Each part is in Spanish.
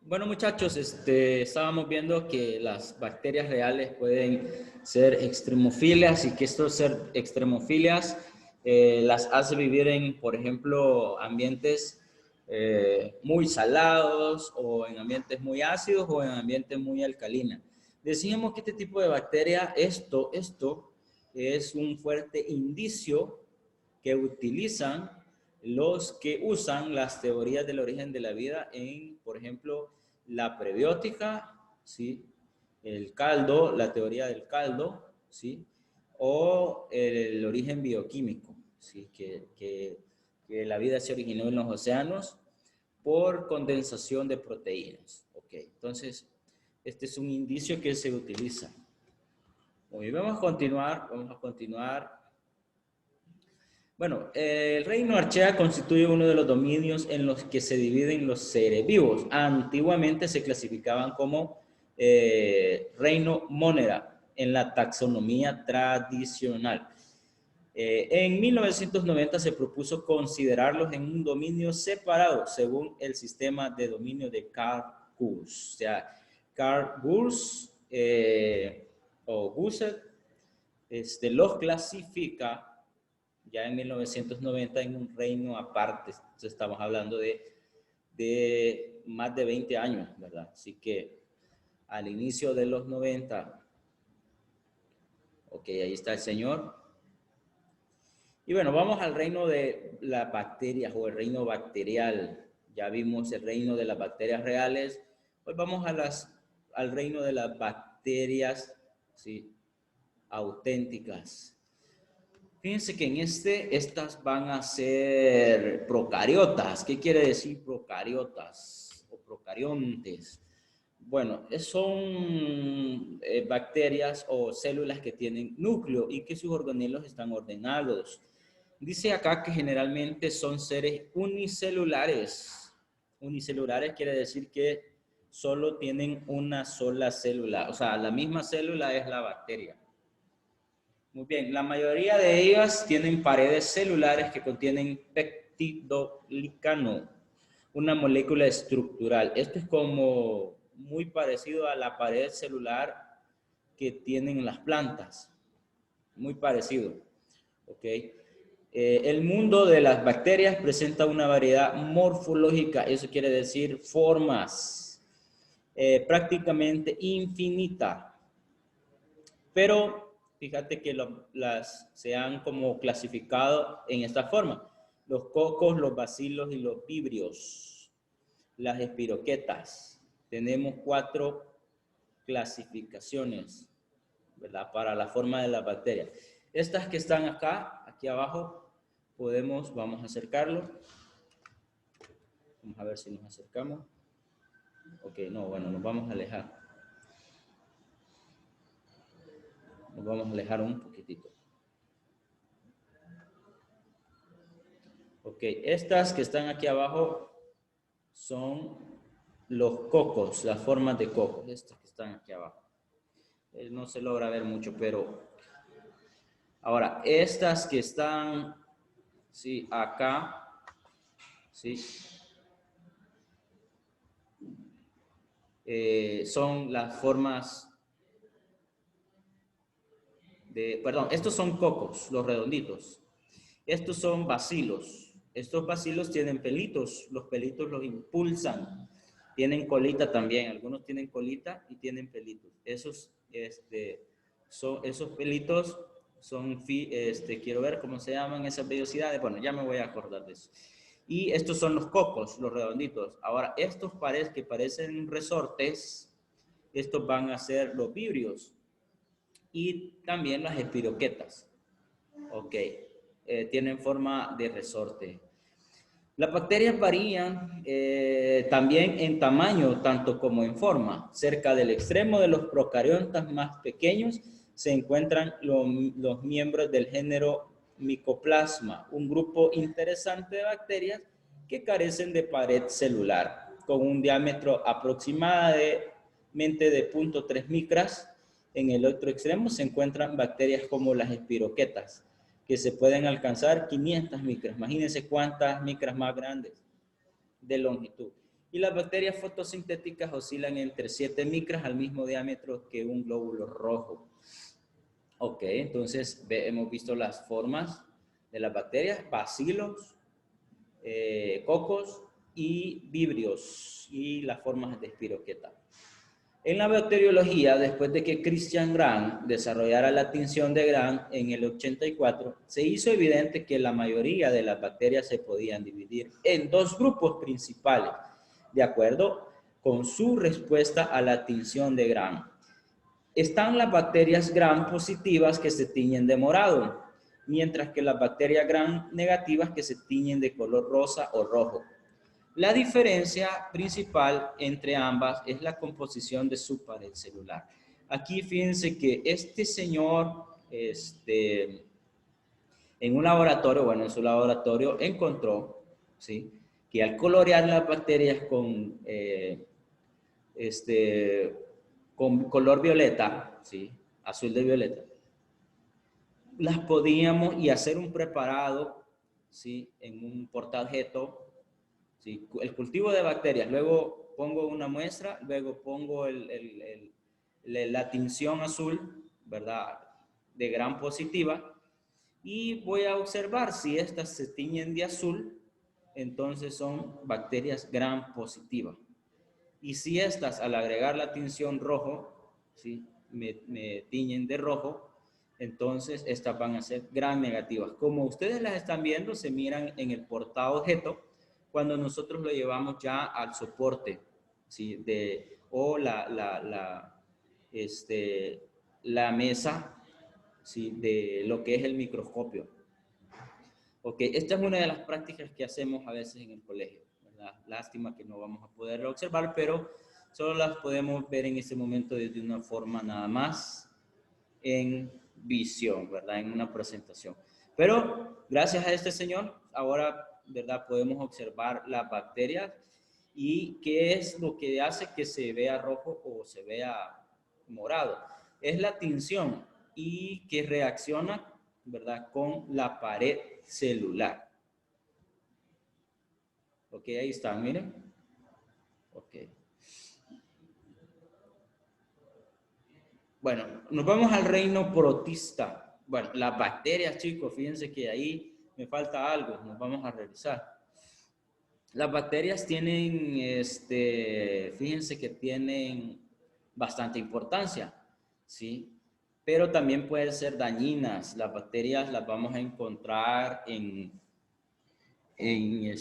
Bueno, muchachos, estábamos viendo que las bacterias reales pueden ser extremofilias y que estos ser extremofilias las hace vivir en, por ejemplo, ambientes muy salados o en ambientes muy ácidos o en ambientes muy alcalinos. Decíamos que este tipo de bacteria, esto es un fuerte indicio que utilizan los que usan las teorías del origen de la vida en, por ejemplo, la prebiótica, ¿sí? El caldo, la teoría del caldo, ¿sí? O el origen bioquímico, ¿sí? Que la vida se originó en los océanos por condensación de proteínas. Ok, entonces, este es un indicio que se utiliza. Muy bien, vamos a continuar. Bueno, el reino Archea constituye uno de los dominios en los que se dividen los seres vivos. Antiguamente se clasificaban como reino Monera en la taxonomía tradicional. En 1990 se propuso considerarlos en un dominio separado según el sistema de dominio de Karl Guss. O sea, Karl Guss o Gusset los clasifica ya en 1990 en un reino aparte. Entonces estamos hablando de más de 20 años, ¿verdad? Así que al inicio de los 90, ok, ahí está el señor. Y bueno, vamos al reino de las bacterias o el reino bacterial. Ya vimos el reino de las bacterias reales. Hoy vamos al reino de las bacterias, ¿sí? Auténticas. Fíjense que en estas van a ser procariotas. ¿Qué quiere decir procariotas o procariontes? Bueno, son bacterias o células que tienen núcleo y que sus organelos están ordenados. Dice acá que generalmente son seres unicelulares. Unicelulares quiere decir que solo tienen una sola célula. O sea, la misma célula es la bacteria. Muy bien, la mayoría de ellas tienen paredes celulares que contienen peptidoglicano, una molécula estructural. Esto es como muy parecido a la pared celular que tienen las plantas. Muy parecido. ¿Ok? El mundo de las bacterias presenta una variedad morfológica, eso quiere decir formas, prácticamente infinita. Pero fíjate que se han como clasificado en esta forma. Los cocos, los bacilos y los vibrios. Las espiroquetas. Tenemos 4 clasificaciones, ¿verdad? Para la forma de las bacterias. Estas que están acá, aquí abajo, vamos a acercarlo. Vamos a ver si nos acercamos. Ok, no, bueno, nos vamos a alejar. Nos vamos a alejar un poquitito. Ok, estas que están aquí abajo son los cocos, las formas de cocos, estas que están aquí abajo. No se logra ver mucho, pero ahora, estas que están, sí, acá, sí, son las formas perdón, estos son cocos, los redonditos. Estos son bacilos. Estos bacilos tienen pelitos, los pelitos los impulsan. Tienen colita también, algunos tienen colita y tienen pelitos. Esos pelitos quiero ver cómo se llaman esas vellosidades. Bueno, ya me voy a acordar de eso. Y estos son los cocos, los redonditos. Ahora, estos que parecen resortes, estos van a ser los vibrios y también las espiroquetas. Ok, tienen forma de resorte. Las bacterias varían también en tamaño, tanto como en forma. Cerca del extremo de los procariontas más pequeños se encuentran los miembros del género Mycoplasma, un grupo interesante de bacterias que carecen de pared celular, con un diámetro aproximadamente de 0.3 micras. En el otro extremo se encuentran bacterias como las espiroquetas, que se pueden alcanzar 500 micras. Imagínense cuántas micras más grandes de longitud. Y las bacterias fotosintéticas oscilan entre 7 micras al mismo diámetro que un glóbulo rojo. Ok, entonces hemos visto las formas de las bacterias: bacilos, cocos y vibrios, y las formas de espiroqueta. En la bacteriología, después de que Christian Gram desarrollara la tinción de Gram en el 84, se hizo evidente que la mayoría de las bacterias se podían dividir en dos grupos principales, de acuerdo con su respuesta a la tinción de Gram. Están las bacterias Gram positivas que se tiñen de morado, mientras que las bacterias Gram negativas que se tiñen de color rosa o rojo. La diferencia principal entre ambas es la composición de su pared celular. Aquí fíjense que este señor, en un laboratorio, bueno, en su laboratorio encontró, ¿sí?, que al colorear las bacterias con color violeta, ¿sí?, azul de violeta, las podíamos y hacer un preparado, ¿sí?, en un portaobjeto, ¿sí?, el cultivo de bacterias. Luego pongo una muestra, luego pongo la tinción azul, ¿verdad?, de Gram positiva, y voy a observar si estas se tiñen de azul, entonces son bacterias Gram positivas. Y si estas, al agregar la tinción rojo, ¿sí?, me tiñen de rojo, entonces estas van a ser Gram negativas. Como ustedes las están viendo, se miran en el portaobjeto cuando nosotros lo llevamos ya al soporte, ¿sí?, o la mesa, ¿sí?, de lo que es el microscopio. Ok, esta es una de las prácticas que hacemos a veces en el colegio, ¿verdad? Lástima que no vamos a poderlo observar, pero solo las podemos ver en ese momento desde una forma nada más en visión, ¿verdad?, en una presentación. Pero gracias a este señor, ahora, ¿verdad?, podemos observar las bacterias y qué es lo que hace que se vea rojo o se vea morado. Es la tinción y que reacciona, ¿verdad?, con la pared celular. Ok, ahí están, miren. Ok. Bueno, nos vamos al reino protista. Bueno, las bacterias, chicos, fíjense que ahí me falta algo, nos vamos a revisar. Las bacterias tienen, fíjense que tienen bastante importancia, ¿sí? Pero también pueden ser dañinas. Las bacterias las vamos a encontrar en el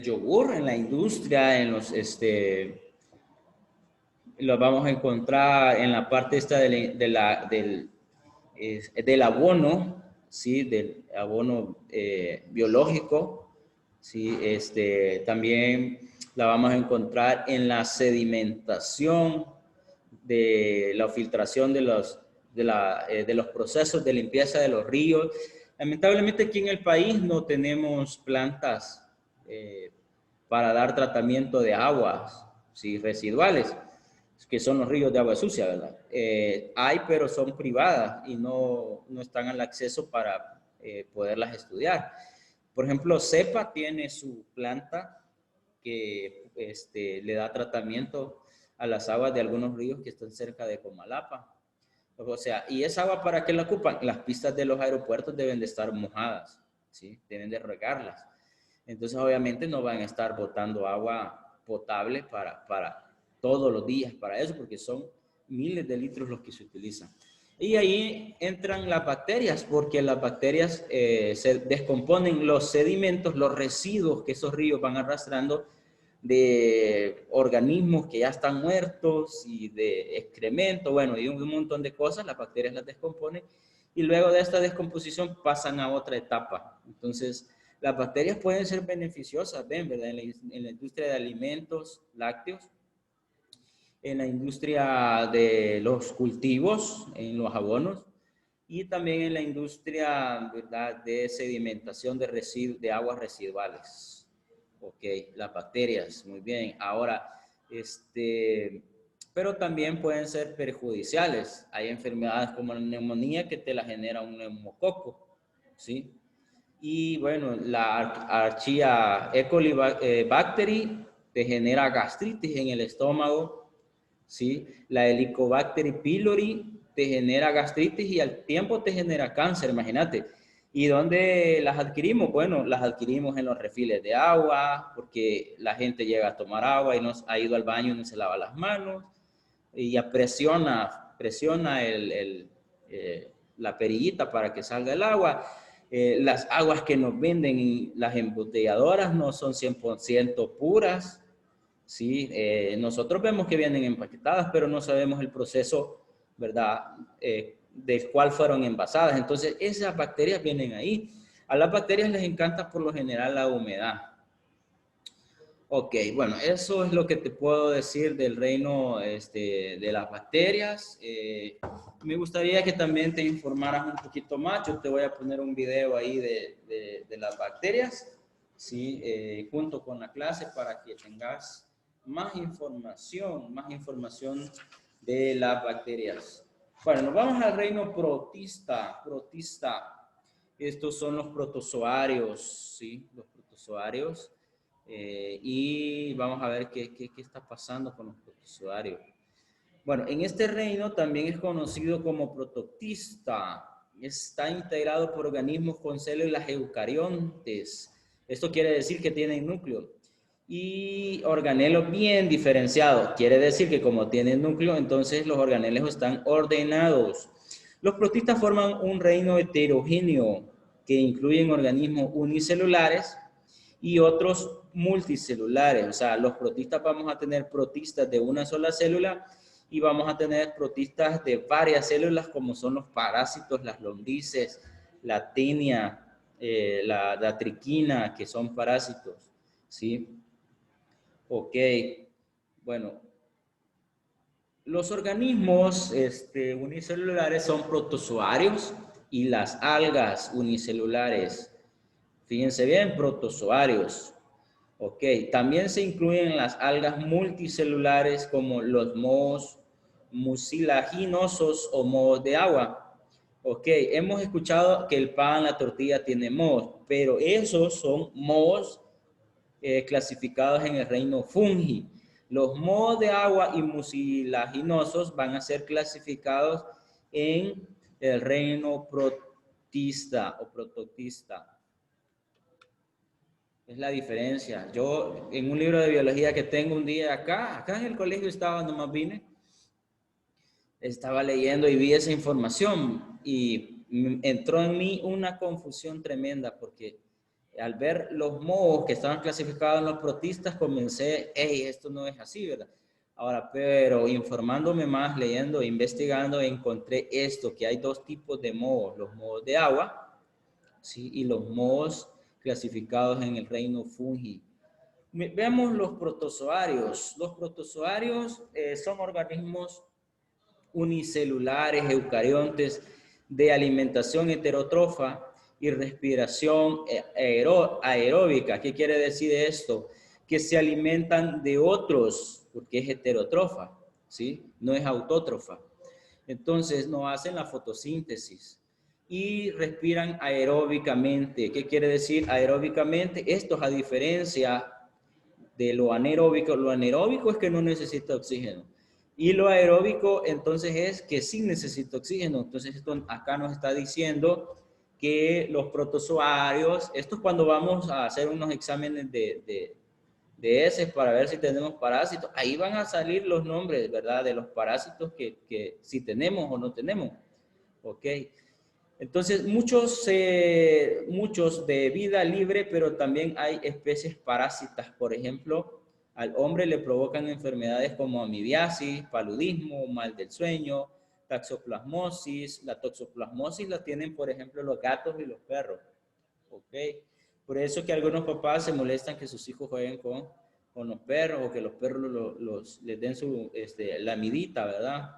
yogur, en la industria, los vamos a encontrar en la parte esta del abono, ¿sí?, del abono biológico, ¿sí? También la vamos a encontrar en la sedimentación, de la filtración de los procesos de limpieza de los ríos. Lamentablemente aquí en el país no tenemos plantas para dar tratamiento de aguas, ¿sí?, residuales, que son los ríos de agua sucia, ¿verdad? Hay, pero son privadas y no están al acceso para poderlas estudiar. Por ejemplo, CEPA tiene su planta que le da tratamiento a las aguas de algunos ríos que están cerca de Comalapa. O sea, ¿y esa agua para qué la ocupan? Las pistas de los aeropuertos deben de estar mojadas, ¿sí? Deben de regarlas. Entonces, obviamente, no van a estar botando agua potable para todos los días para eso, porque son miles de litros los que se utilizan. Y ahí entran las bacterias, porque las bacterias se descomponen los sedimentos, los residuos que esos ríos van arrastrando de organismos que ya están muertos y de excremento, bueno, y un montón de cosas. Las bacterias las descomponen y luego de esta descomposición pasan a otra etapa. Entonces, las bacterias pueden ser beneficiosas, ¿ven? ¿Verdad? En la industria de alimentos lácteos, en la industria de los cultivos, en los abonos, y también en la industria, ¿verdad?, de sedimentación de aguas residuales. Ok, las bacterias, muy bien. Ahora, pero también pueden ser perjudiciales. Hay enfermedades como la neumonía que te la genera un neumococo, ¿sí? Y bueno, la Archaea E. coli bacteria te genera gastritis en el estómago, ¿sí? La Helicobacter pylori te genera gastritis y al tiempo te genera cáncer, imagínate. ¿Y dónde las adquirimos? Bueno, las adquirimos en los refiles de agua, porque la gente llega a tomar agua y no ha ido al baño y no se lava las manos, y ya presiona la perillita para que salga el agua. Las aguas que nos venden las embotelladoras no son 100% puras, ¿sí? Nosotros vemos que vienen empaquetadas, pero no sabemos el proceso, ¿verdad? Del cual fueron envasadas. Entonces, esas bacterias vienen ahí. A las bacterias les encanta por lo general la humedad. Ok, bueno, eso es lo que te puedo decir del reino de las bacterias. Me gustaría que también te informaras un poquito más. Yo te voy a poner un video ahí de las bacterias, ¿sí? Junto con la clase para que tengas más información de las bacterias. Bueno, nos vamos al reino protista. Estos son los protozoarios, ¿sí? Los protozoarios. Y vamos a ver qué está pasando con los protozoarios. Bueno, en este reino también es conocido como protoctista. Está integrado por organismos con células eucariontes. Esto quiere decir que tienen núcleo. Y organelos bien diferenciados. Quiere decir que como tienen núcleo, entonces los organelos están ordenados. Los protistas forman un reino heterogéneo que incluyen organismos unicelulares y otros multicelulares. O sea, los protistas vamos a tener protistas de una sola célula y vamos a tener protistas de varias células como son los parásitos, las lombrices, la tenia, la triquina, que son parásitos, ¿sí? Ok, bueno. Los organismos unicelulares son protozoarios y las algas unicelulares. Fíjense bien, protozoarios. Ok, también se incluyen las algas multicelulares como los mohos mucilaginosos o mohos de agua. Ok, hemos escuchado que el pan, la tortilla tiene mohos, pero esos son mohos clasificados en el reino fungi. Los mohos de agua y mucilaginosos van a ser clasificados en el reino protista o protoctista. Es la diferencia. Yo en un libro de biología que tengo un día acá en el colegio estaba, nomás vine, estaba leyendo y vi esa información y entró en mí una confusión tremenda porque al ver los mohos que estaban clasificados en los protistas comencé, hey, esto no es así, ¿verdad? Ahora, pero informándome más, leyendo, investigando, encontré esto, que hay dos tipos de mohos, los mohos de agua, ¿sí? Y los mohos clasificados en el reino fungi. Veamos los protozoarios. Los protozoarios son organismos unicelulares, eucariontes, de alimentación heterótrofa y respiración aeróbica. ¿Qué quiere decir esto? Que se alimentan de otros, porque es heterótrofa, ¿sí? No es autótrofa. Entonces no hacen la fotosíntesis y respiran aeróbicamente. ¿Qué quiere decir aeróbicamente? Esto es a diferencia de lo anaeróbico. Lo anaeróbico es que no necesita oxígeno. Y lo aeróbico entonces es que sí necesita oxígeno. Entonces esto acá nos está diciendo que los protozoarios, esto es cuando vamos a hacer unos exámenes de heces para ver si tenemos parásitos. Ahí van a salir los nombres, ¿verdad? De los parásitos que si tenemos o no tenemos. ¿Ok? Entonces, muchos de vida libre, pero también hay especies parásitas. Por ejemplo, al hombre le provocan enfermedades como amibiasis, paludismo, mal del sueño, toxoplasmosis. La toxoplasmosis la tienen, por ejemplo, los gatos y los perros. ¿Ok? Por eso que algunos papás se molestan que sus hijos jueguen con los perros o que los perros les den la midita, ¿verdad?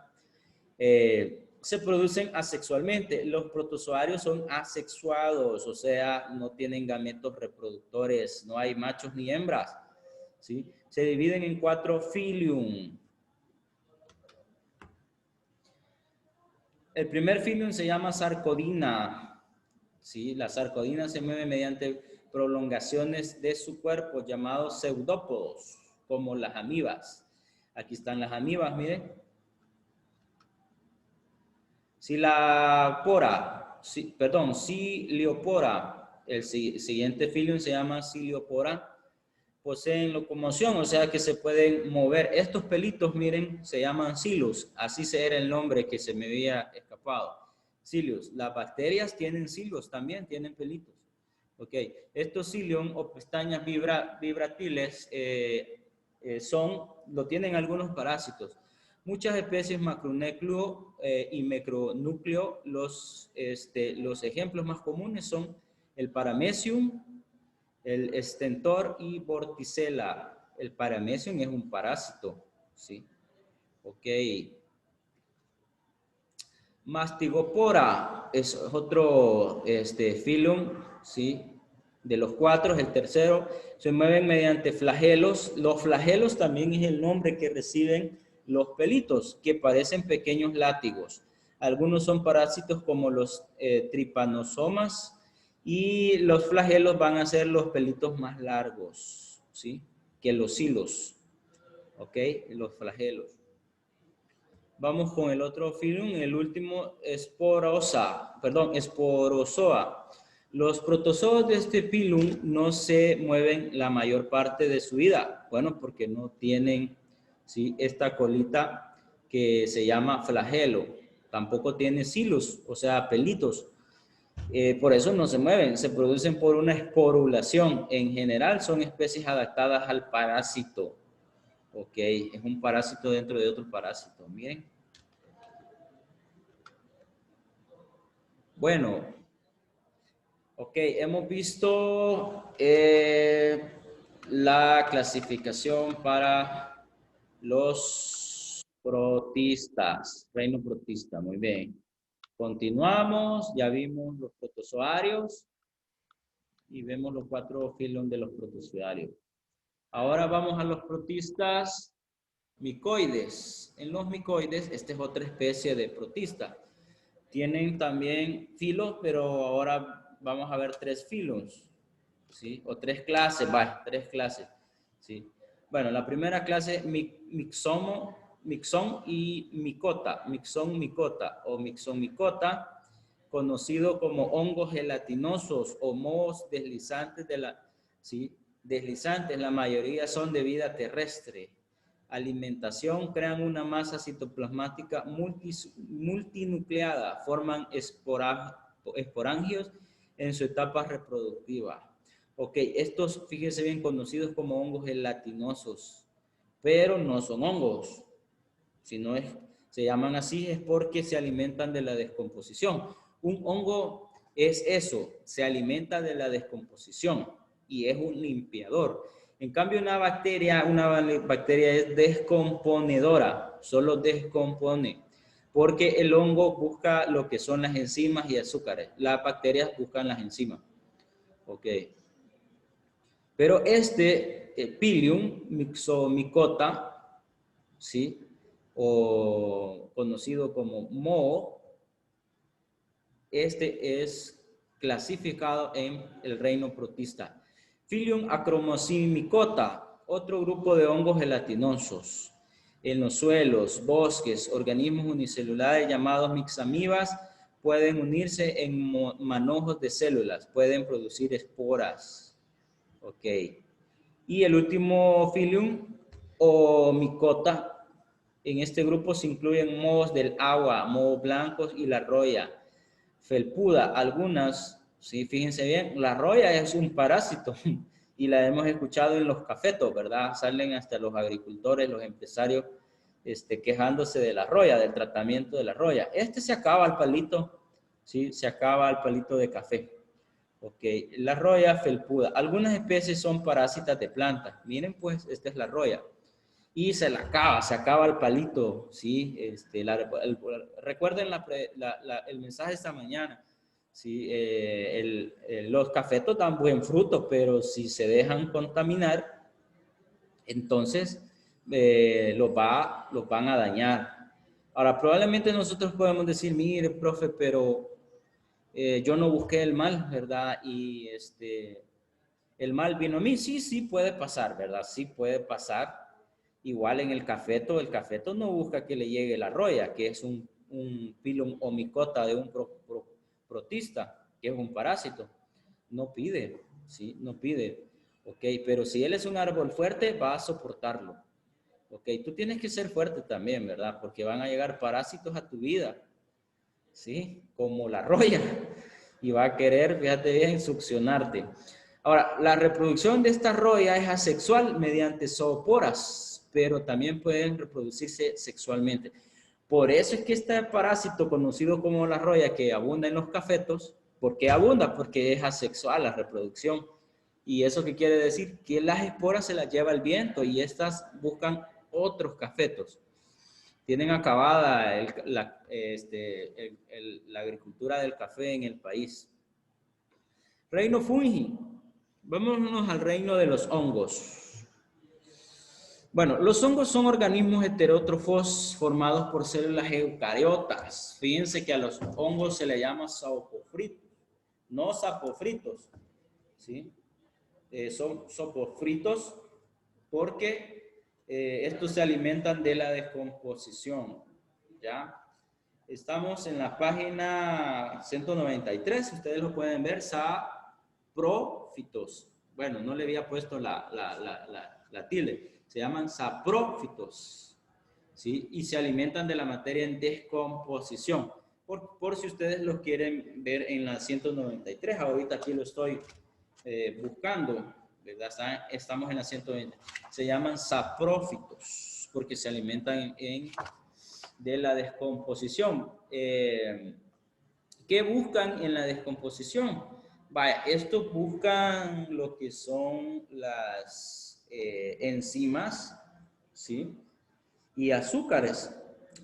Se producen asexualmente. Los protozoarios son asexuados, o sea, no tienen gametos reproductores, no hay machos ni hembras, ¿sí? Se dividen en 4 filium. El primer filium se llama sarcodina, ¿sí? La sarcodina se mueve mediante prolongaciones de su cuerpo llamados pseudópodos. como las amibas. Aquí están las amibas, miren. Ciliopora, el siguiente filium se llama Ciliopora, poseen locomoción, o sea que se pueden mover. Estos pelitos, miren, se llaman cilus, así era el nombre que se me había escapado. Cilius. Las bacterias tienen cilios también, tienen pelitos. Ok, estos cilium o pestañas vibratiles lo tienen algunos parásitos. Muchas especies macronúcleo y micronúcleo, los ejemplos más comunes son el Paramecium, el Stentor y Vorticella. El Paramecium es un parásito, ¿sí? Ok. Mastigopora es otro filum, ¿sí? De los 4 es el tercero. Se mueven mediante flagelos. Los flagelos también es el nombre que reciben los pelitos, que parecen pequeños látigos. Algunos son parásitos como los tripanosomas y los flagelos van a ser los pelitos más largos, ¿sí? Que los hilos, ¿ok? Los flagelos. Vamos con el otro filum, el último, esporozoa. Los protozoos de este filum no se mueven la mayor parte de su vida. Bueno, porque no tienen, ¿sí?, esta colita que se llama flagelo. Tampoco tiene cilus, o sea, pelitos. Por eso no se mueven, se producen por una esporulación. En general son especies adaptadas al parásito. Ok, es un parásito dentro de otro parásito. Miren. Bueno, ok, hemos visto la clasificación para los protistas, reino protista, muy bien. Continuamos, ya vimos los protozoarios y vemos los 4 filum de los protozoarios. Ahora vamos a los protistas micoides. En los micoides, esta es otra especie de protista. Tienen también filos, pero ahora vamos a ver 3 filos, ¿sí? O 3 clases, vaya, 3 clases, ¿sí? Bueno, la primera clase, mixón y micota, mixón micota o mixón micota, conocido como hongos gelatinosos o mohos deslizantes ¿sí? Deslizantes, la mayoría son de vida terrestre. Alimentación, crean una masa citoplasmática multinucleada, forman esporangios en su etapa reproductiva. Ok, estos, fíjense bien, conocidos como hongos gelatinosos, pero no son hongos, sino se llaman así es porque se alimentan de la descomposición. Un hongo es eso, se alimenta de la descomposición y es un limpiador. En cambio, una bacteria es descomponedora, solo descompone, porque el hongo busca lo que son las enzimas y azúcares. Las bacterias buscan las enzimas. Ok. Pero Pilium mixomicota, ¿sí? O conocido como moho, es clasificado en el reino protista. Filium acromocimicota, otro grupo de hongos gelatinosos. En los suelos, bosques, organismos unicelulares llamados mixamibas pueden unirse en manojos de células, pueden producir esporas. Ok. Y el último filium o micota, en este grupo se incluyen mohos del agua, mohos blancos y la roya felpuda. Algunas, sí, fíjense bien, la roya es un parásito y la hemos escuchado en los cafetos, ¿verdad? Salen hasta los agricultores, los empresarios, quejándose de la roya, del tratamiento de la roya. Se acaba al palito, ¿sí? Se acaba al palito de café. Ok, la roya felpuda. Algunas especies son parásitas de plantas. Miren, pues, esta es la roya. Y se acaba el palito, ¿sí? Recuerden el mensaje esta mañana, ¿sí? Los cafetos dan buen fruto, pero si se dejan contaminar, entonces los van a dañar. Ahora, probablemente nosotros podemos decir, mire, profe, pero yo no busqué el mal, ¿verdad? Y El mal binomí, sí, sí puede pasar, ¿verdad? Sí puede pasar. Igual en el cafeto no busca que le llegue la roya, que es un pilum o micota de un protista, que es un parásito. No pide, ¿sí? No pide. Ok, pero si él es un árbol fuerte, va a soportarlo. Ok, tú tienes que ser fuerte también, ¿verdad? Porque van a llegar parásitos a tu vida, ¿sí? Como la roya. Y va a querer, fíjate bien, succionarte. Ahora, la reproducción de esta roya es asexual mediante zooporas, pero también pueden reproducirse sexualmente. Por eso es que este parásito conocido como la roya que abunda en los cafetos, ¿por qué abunda? Porque es asexual la reproducción. ¿Y eso qué quiere decir? Que las esporas se las lleva el viento y estas buscan otros cafetos. Tienen acabada la agricultura del café en el país. Reino fungi. Vámonos al reino de los hongos. Bueno, los hongos son organismos heterótrofos formados por células eucariotas. Fíjense que a los hongos se le llama sapofritos, no sapofritos, ¿sí? Son sapofritos porque estos se alimentan de la descomposición, ¿ya? Estamos en la página 193, ustedes lo pueden ver, saprófitos. Bueno, no le había puesto la tilde, se llaman saprófitos, ¿sí? Y se alimentan de la materia en descomposición. Por si ustedes lo quieren ver en la 193, ahorita aquí lo estoy buscando, ¿verdad? Estamos en la 120. Se llaman saprófitos porque se alimentan de la descomposición. ¿Qué buscan en la descomposición? Vaya, estos buscan lo que son las enzimas, ¿sí? Y azúcares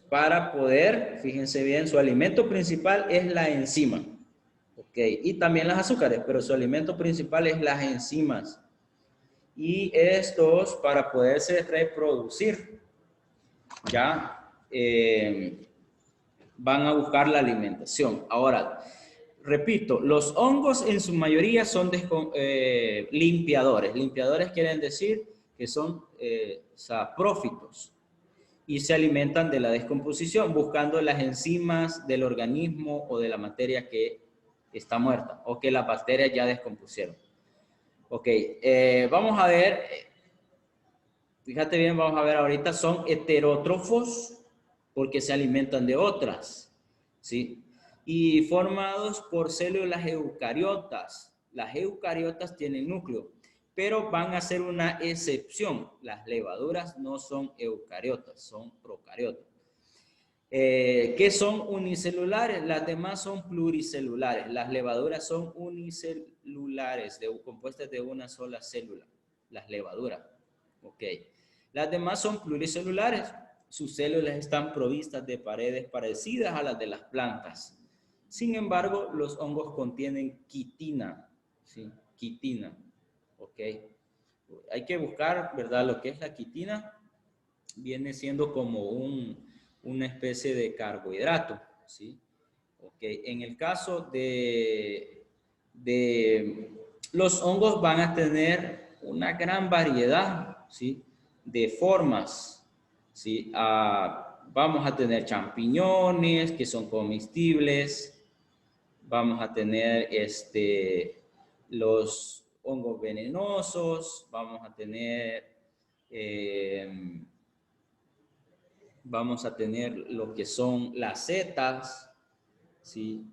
para poder, fíjense bien, su alimento principal es la enzima, ¿ok? Y también las azúcares, pero su alimento principal es las enzimas. Y estos, para poderse reproducir, ya van a buscar la alimentación. Ahora, repito, los hongos en su mayoría son limpiadores. Limpiadores quieren decir que son saprófitos y se alimentan de la descomposición buscando las enzimas del organismo o de la materia que está muerta o que las bacterias ya descompusieron. Ok, vamos a ver, fíjate bien, vamos a ver ahorita, son heterótrofos porque se alimentan de otras, ¿sí? Y formados por células eucariotas. Las eucariotas tienen núcleo, pero van a ser una excepción. Las levaduras no son eucariotas, son procariotas. Que son unicelulares, las demás son pluricelulares. Las levaduras son unicelulares, compuestas de una sola célula, las levaduras. Ok. Las demás son pluricelulares. Sus células están provistas de paredes parecidas a las de las plantas. Sin embargo, los hongos contienen quitina. ¿Sí? Quitina. Ok. Hay que buscar, ¿verdad? Lo que es la quitina viene siendo como una especie de carbohidrato. ¿Sí? Ok. En el caso de los hongos van a tener una gran variedad, ¿sí? De formas, ¿sí? Vamos a tener champiñones que son comestibles, vamos a tener los hongos venenosos, eh, vamos a tener lo que son las setas, ¿sí?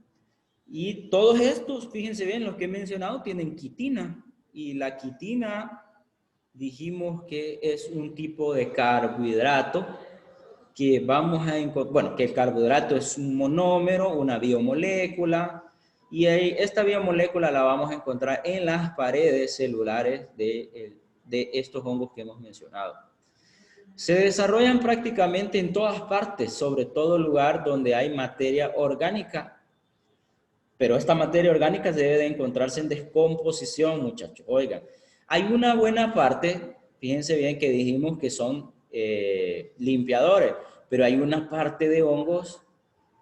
Y todos estos, fíjense bien, los que he mencionado tienen quitina. Y la quitina dijimos que es un tipo de carbohidrato que vamos a encontrar, bueno, que el carbohidrato es un monómero, una biomolécula, y esta biomolécula la vamos a encontrar en las paredes celulares de estos hongos que hemos mencionado. Se desarrollan prácticamente en todas partes, sobre todo lugar donde hay materia orgánica, pero esta materia orgánica debe de encontrarse en descomposición, muchachos. Oigan, hay una buena parte, fíjense bien que dijimos que son limpiadores, pero hay una parte de hongos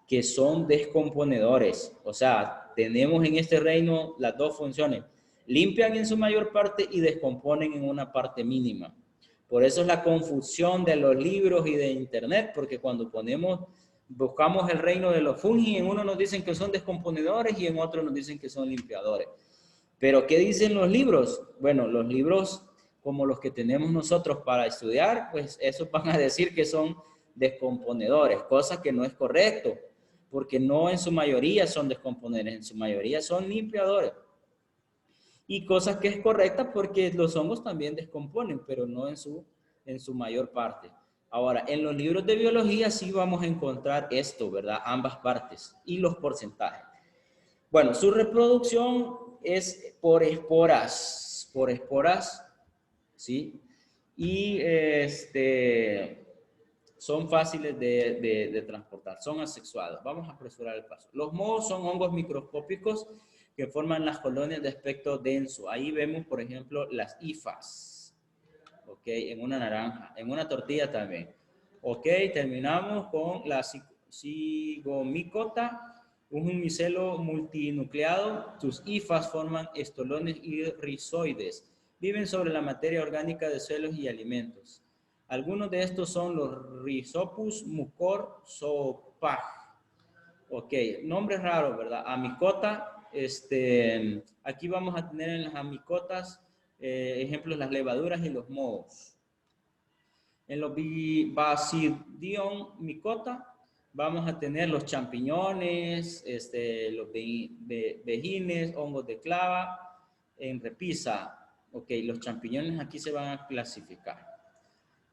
que son descomponedores. O sea, tenemos en este reino las dos funciones. limpian en su mayor parte y descomponen en una parte mínima. Por eso es la confusión de los libros y de internet, porque cuando buscamos el reino de los fungi, en uno nos dicen que son descomponedores y en otro nos dicen que son limpiadores. Pero ¿qué dicen los libros? Bueno, los libros como los que tenemos nosotros para estudiar, pues eso van a decir que son descomponedores, cosa que no es correcto, porque no en su mayoría son descomponedores, en su mayoría son limpiadores. Y cosas que es correcta porque los hongos también descomponen, pero no en su mayor parte. Ahora, en los libros de biología sí vamos a encontrar esto, ¿verdad? Ambas partes y los porcentajes. Bueno, su reproducción es por esporas, ¿sí? Y son fáciles de transportar, son asexuados. Vamos a apresurar el paso. Los mohos son hongos microscópicos que forman las colonias de aspecto denso. Ahí vemos, por ejemplo, las hifas, ¿ok? En una naranja, en una tortilla también. ¿Ok? Terminamos con la zigomicota, un micelo multinucleado. Sus hifas forman estolones y rizoides. Viven sobre la materia orgánica de suelos y alimentos. Algunos de estos son los Rhizopus mucor sopaj. Ok, nombres raros, ¿verdad? Amicota, aquí vamos a tener en las amicotas ejemplos las levaduras y los mohos. En los Basidion micota vamos a tener los champiñones, los vejines, hongos de clava, en repisa. Ok, los champiñones aquí se van a clasificar.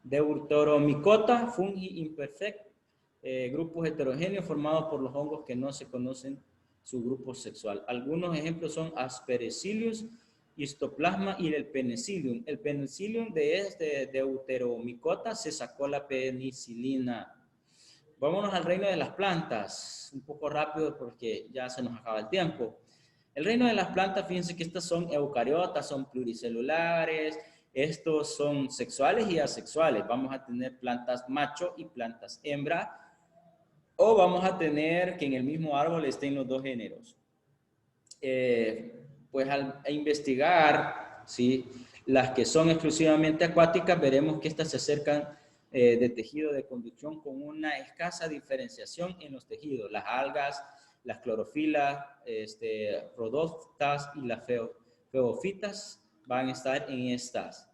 Deuteromicota, fungi imperfect, grupos heterogéneos formados por los hongos que no se conocen su grupo sexual. Algunos ejemplos son Aspergillus, Histoplasma y el Penicillium. El Penicillium de este Deuteromicota se sacó la penicilina. Vámonos al reino de las plantas, un poco rápido porque ya se nos acaba el tiempo. El reino de las plantas, fíjense que estas son eucariotas, son pluricelulares, estos son sexuales y asexuales. Vamos a tener plantas macho y plantas hembra, o vamos a tener que en el mismo árbol estén los dos géneros. Pues al investigar, ¿sí?, las que son exclusivamente acuáticas, veremos que estas se acercan de tejido de conducción con una escasa diferenciación en los tejidos. Las algas, las clorofilas, rodófitas y las feofitas van a estar en estas.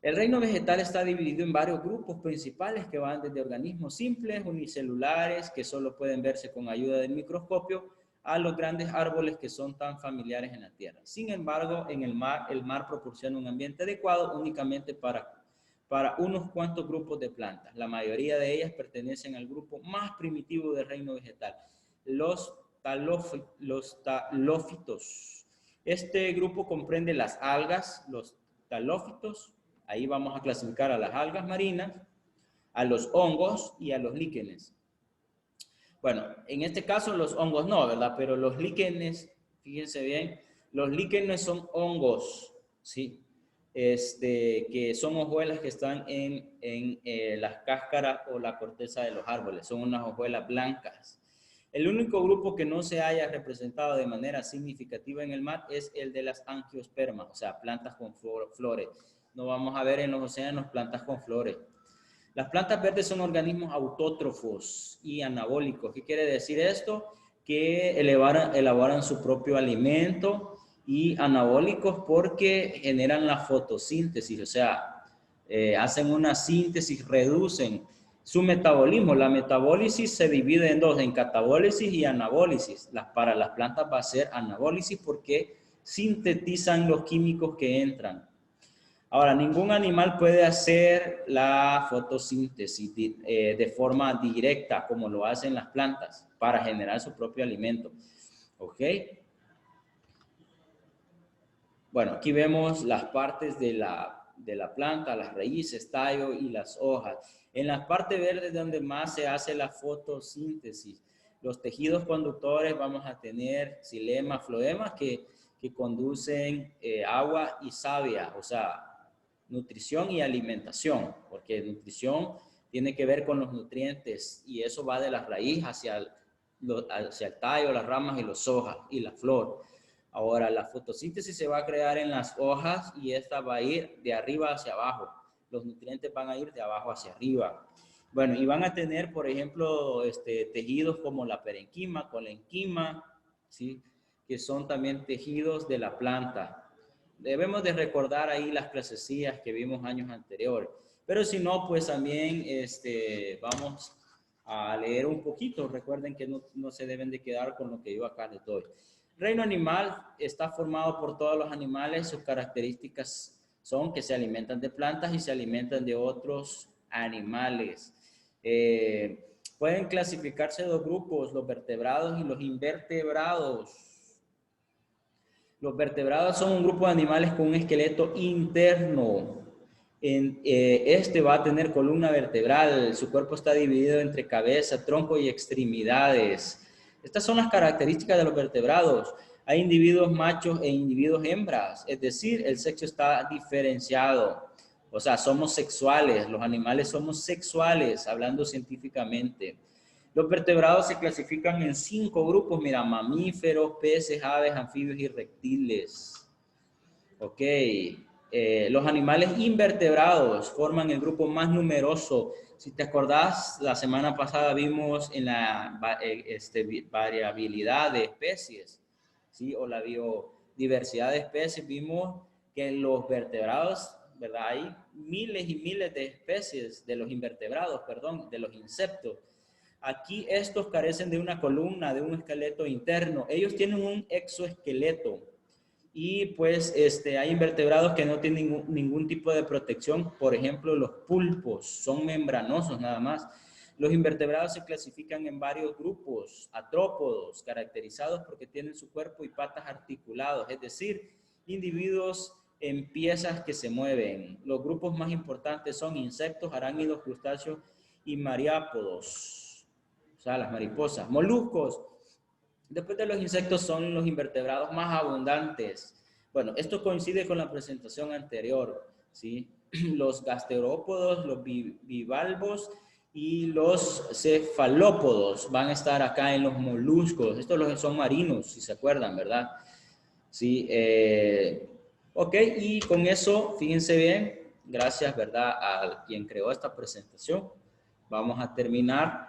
El reino vegetal está dividido en varios grupos principales que van desde organismos simples, unicelulares, que solo pueden verse con ayuda del microscopio, a los grandes árboles que son tan familiares en la tierra. Sin embargo, en el mar proporciona un ambiente adecuado únicamente para unos cuantos grupos de plantas. La mayoría de ellas pertenecen al grupo más primitivo del reino vegetal, los talófitos. Este grupo comprende las algas, los talófitos, ahí vamos a clasificar a las algas marinas, a los hongos y a los líquenes. Bueno, en este caso los hongos no, ¿verdad? Pero los líquenes, fíjense bien, los líquenes son hongos, ¿sí? Que son hojuelas que están en las cáscaras o la corteza de los árboles. Son unas hojuelas blancas. El único grupo que no se haya representado de manera significativa en el mar es el de las angiospermas, o sea, plantas con flores. No vamos a ver en los océanos plantas con flores. Las plantas verdes son organismos autótrofos y anabólicos. ¿Qué quiere decir esto? Que elaboran su propio alimento, y anabólicos porque generan la fotosíntesis, o sea, hacen una síntesis, reducen su metabolismo. La metabólisis se divide en dos, en catabólisis y anabólisis. Para las plantas va a ser anabólisis porque sintetizan los químicos que entran. Ahora, ningún animal puede hacer la fotosíntesis de forma directa como lo hacen las plantas para generar su propio alimento. ¿Ok? Bueno, aquí vemos las partes de la planta, las raíces, tallo y las hojas. En la parte verde es donde más se hace la fotosíntesis. Los tejidos conductores vamos a tener xilema, floema, que conducen agua y savia, o sea, nutrición y alimentación, porque nutrición tiene que ver con los nutrientes y eso va de la raíz hacia el tallo, las ramas y las hojas y la flor. Ahora, la fotosíntesis se va a crear en las hojas y esta va a ir de arriba hacia abajo. Los nutrientes van a ir de abajo hacia arriba. Bueno, y van a tener, por ejemplo, tejidos como la parenquima, colenquima, ¿sí? Que son también tejidos de la planta. Debemos de recordar ahí las clasecillas que vimos años anteriores. Pero si no, pues también vamos a leer un poquito. Recuerden que no se deben de quedar con lo que yo acá les doy. Reino animal está formado por todos los animales. Sus características son que se alimentan de plantas y se alimentan de otros animales. Pueden clasificarse dos grupos, los vertebrados y los invertebrados. Los vertebrados son un grupo de animales con un esqueleto interno. Este va a tener columna vertebral, su cuerpo está dividido entre cabeza, tronco y extremidades. Estas son las características de los vertebrados. Hay individuos machos e individuos hembras, es decir, el sexo está diferenciado. O sea, somos sexuales, los animales somos sexuales, hablando científicamente. Los vertebrados se clasifican en 5 grupos, mira, mamíferos, peces, aves, anfibios y reptiles. Ok, los animales invertebrados forman el grupo más numeroso. Si te acordás, la semana pasada vimos en la variabilidad de especies, ¿sí? O la biodiversidad de especies, vimos que en los vertebrados, ¿verdad? Hay miles y miles de especies de los invertebrados, perdón, de los insectos. Aquí estos carecen de una columna, de un esqueleto interno. Ellos tienen un exoesqueleto. Y pues hay invertebrados que no tienen ningún tipo de protección. Por ejemplo, los pulpos son membranosos nada más. Los invertebrados se clasifican en varios grupos artrópodos, caracterizados porque tienen su cuerpo y patas articulados, es decir, individuos en piezas que se mueven. Los grupos más importantes son insectos, arácnidos, crustáceos y mariápodos, o sea, las mariposas. Moluscos. Después de los insectos son los invertebrados más abundantes. Bueno, esto coincide con la presentación anterior, ¿sí? Los gasterópodos, los bivalvos y los cefalópodos van a estar acá en los moluscos. Estos son marinos, si se acuerdan, ¿verdad? Sí, ok, y con eso, fíjense bien, gracias, ¿verdad?, a quien creó esta presentación. Vamos a terminar